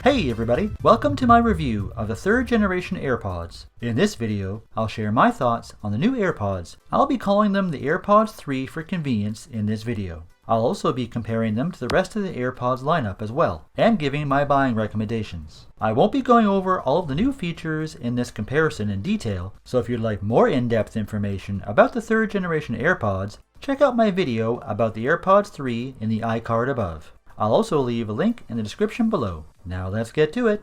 Hey everybody, welcome to my review of the 3rd generation AirPods. In this video, I'll share my thoughts on the new AirPods. I'll be calling them the AirPods 3 for convenience in this video. I'll also be comparing them to the rest of the AirPods lineup as well, and giving my buying recommendations. I won't be going over all of the new features in this comparison in detail, so if you'd like more in-depth information about the 3rd generation AirPods, check out my video about the AirPods 3 in the iCard above. I'll also leave a link in the description below. Now let's get to it.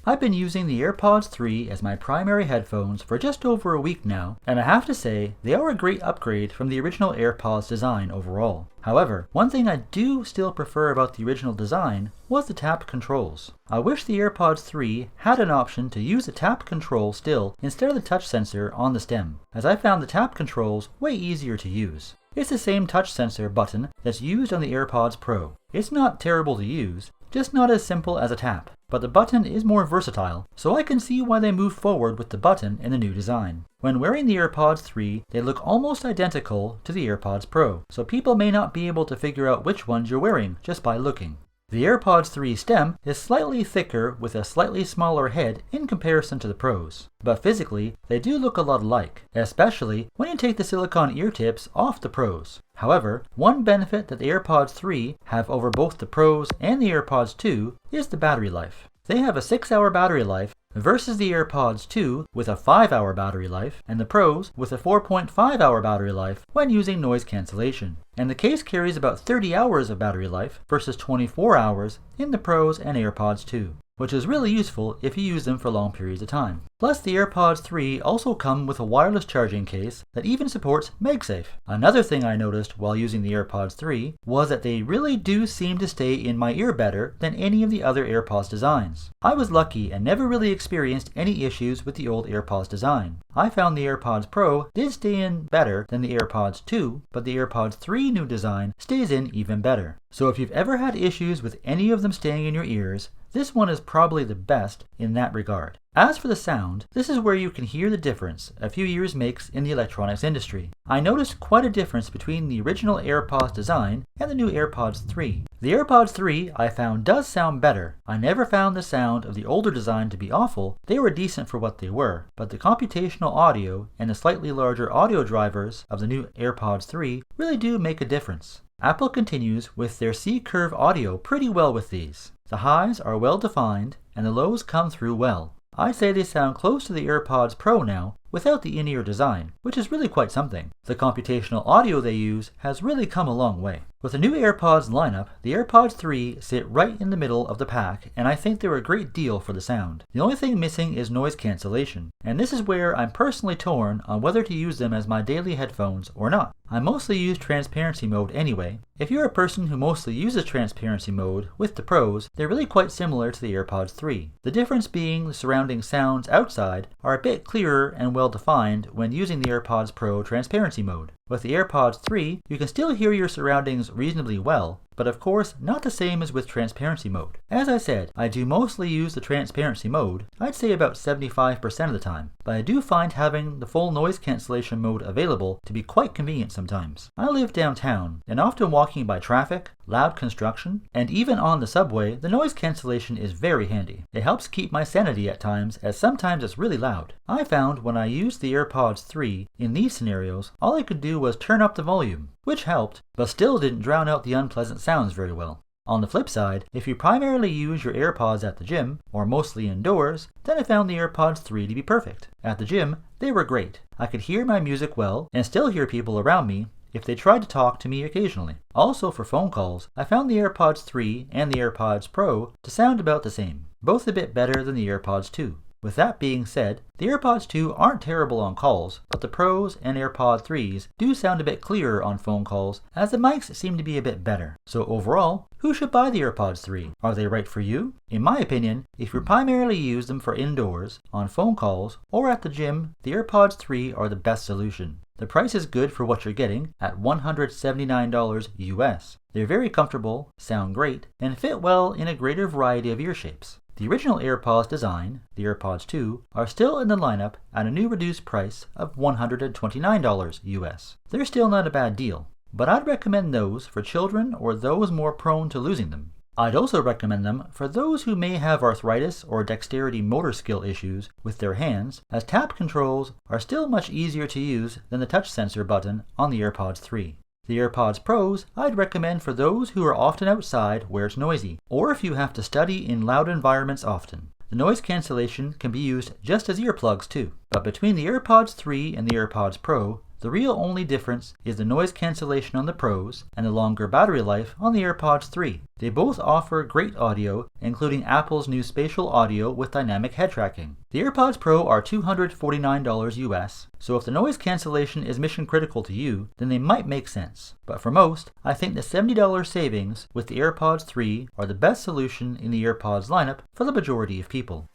I've been using the AirPods 3 as my primary headphones for just over a week now, and I have to say they are a great upgrade from the original AirPods design overall. However, one thing I do still prefer about the original design was the tap controls. I wish the AirPods 3 had an option to use the tap control still instead of the touch sensor on the stem, as I found the tap controls way easier to use. It's the same touch sensor button that's used on the AirPods Pro. It's not terrible to use, just not as simple as a tap. But the button is more versatile, so I can see why they moved forward with the button in the new design. When wearing the AirPods 3, they look almost identical to the AirPods Pro, so people may not be able to figure out which ones you're wearing just by looking. The AirPods 3 stem is slightly thicker with a slightly smaller head in comparison to the Pros, but physically they do look a lot alike, especially when you take the silicone ear tips off the Pros. However, one benefit that the AirPods 3 have over both the Pros and the AirPods 2 is the battery life. They have a 6-hour battery life versus the AirPods 2 with a 5-hour battery life and the Pros with a 4.5-hour battery life when using noise cancellation. And the case carries about 30 hours of battery life versus 24 hours in the Pros and AirPods 2, which is really useful if you use them for long periods of time. Plus, the AirPods 3 also come with a wireless charging case that even supports MagSafe. Another thing I noticed while using the AirPods 3 was that they really do seem to stay in my ear better than any of the other AirPods designs. I was lucky and never really experienced any issues with the old AirPods design. I found the AirPods Pro did stay in better than the AirPods 2, but the AirPods 3 new design stays in even better. So if you've ever had issues with any of them staying in your ears, this one is probably the best in that regard. As for the sound, this is where you can hear the difference a few years makes in the electronics industry. I noticed quite a difference between the original AirPods design and the new AirPods 3. The AirPods 3 I found does sound better. I never found the sound of the older design to be awful. They were decent for what they were, but the computational audio and the slightly larger audio drivers of the new AirPods 3 really do make a difference. Apple continues with their C-curve audio pretty well with these. The highs are well defined and the lows come through well. I'd say they sound close to the AirPods Pro now without the in-ear design, which is really quite something. The computational audio they use has really come a long way. With the new AirPods lineup, the AirPods 3 sit right in the middle of the pack, and I think they're a great deal for the sound. The only thing missing is noise cancellation, and this is where I'm personally torn on whether to use them as my daily headphones or not. I mostly use transparency mode anyway. If you're a person who mostly uses transparency mode with the Pros, they're really quite similar to the AirPods 3. The difference being the surrounding sounds outside are a bit clearer and well defined when using the AirPods Pro transparency mode. With the AirPods 3, you can still hear your surroundings reasonably well, but of course not the same as with transparency mode. As I said, I do mostly use the transparency mode, I'd say about 75% of the time, but I do find having the full noise cancellation mode available to be quite convenient sometimes. I live downtown, and often walking by traffic, loud construction, and even on the subway, the noise cancellation is very handy. It helps keep my sanity at times, as sometimes it's really loud. I found when I used the AirPods 3 in these scenarios, all I could do was turn up the volume, which helped, but still didn't drown out the unpleasant sounds very well. On the flip side, if you primarily use your AirPods at the gym, or mostly indoors, then I found the AirPods 3 to be perfect. At the gym, they were great. I could hear my music well, and still hear people around me if they tried to talk to me occasionally. Also for phone calls, I found the AirPods 3 and the AirPods Pro to sound about the same, both a bit better than the AirPods 2. With that being said, the AirPods 2 aren't terrible on calls, but the Pros and AirPods 3s do sound a bit clearer on phone calls, as the mics seem to be a bit better. So overall, who should buy the AirPods 3? Are they right for you? In my opinion, if you primarily use them for indoors, on phone calls, or at the gym, the AirPods 3 are the best solution. The price is good for what you're getting at $179 US. They're very comfortable, sound great, and fit well in a greater variety of ear shapes. The original AirPods design, the AirPods 2, are still in the lineup at a new reduced price of $129 US. They're still not a bad deal, but I'd recommend those for children or those more prone to losing them. I'd also recommend them for those who may have arthritis or dexterity motor skill issues with their hands, as tap controls are still much easier to use than the touch sensor button on the AirPods 3. The AirPods Pros I'd recommend for those who are often outside where it's noisy, or if you have to study in loud environments often. The noise cancellation can be used just as earplugs too. But between the AirPods 3 and the AirPods Pro, the real only difference is the noise cancellation on the Pros and the longer battery life on the AirPods 3. They both offer great audio, including Apple's new spatial audio with dynamic head tracking. The AirPods Pro are $249 US, so if the noise cancellation is mission critical to you, then they might make sense. But for most, I think the $70 savings with the AirPods 3 are the best solution in the AirPods lineup for the majority of people.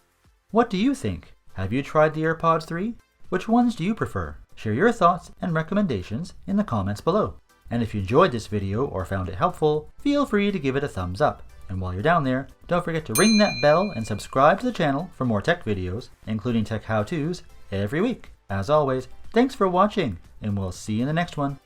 What do you think? Have you tried the AirPods 3? Which ones do you prefer? Share your thoughts and recommendations in the comments below. And if you enjoyed this video or found it helpful, feel free to give it a thumbs up. And while you're down there, don't forget to ring that bell and subscribe to the channel for more tech videos, including tech how-tos, every week. As always, thanks for watching, and we'll see you in the next one.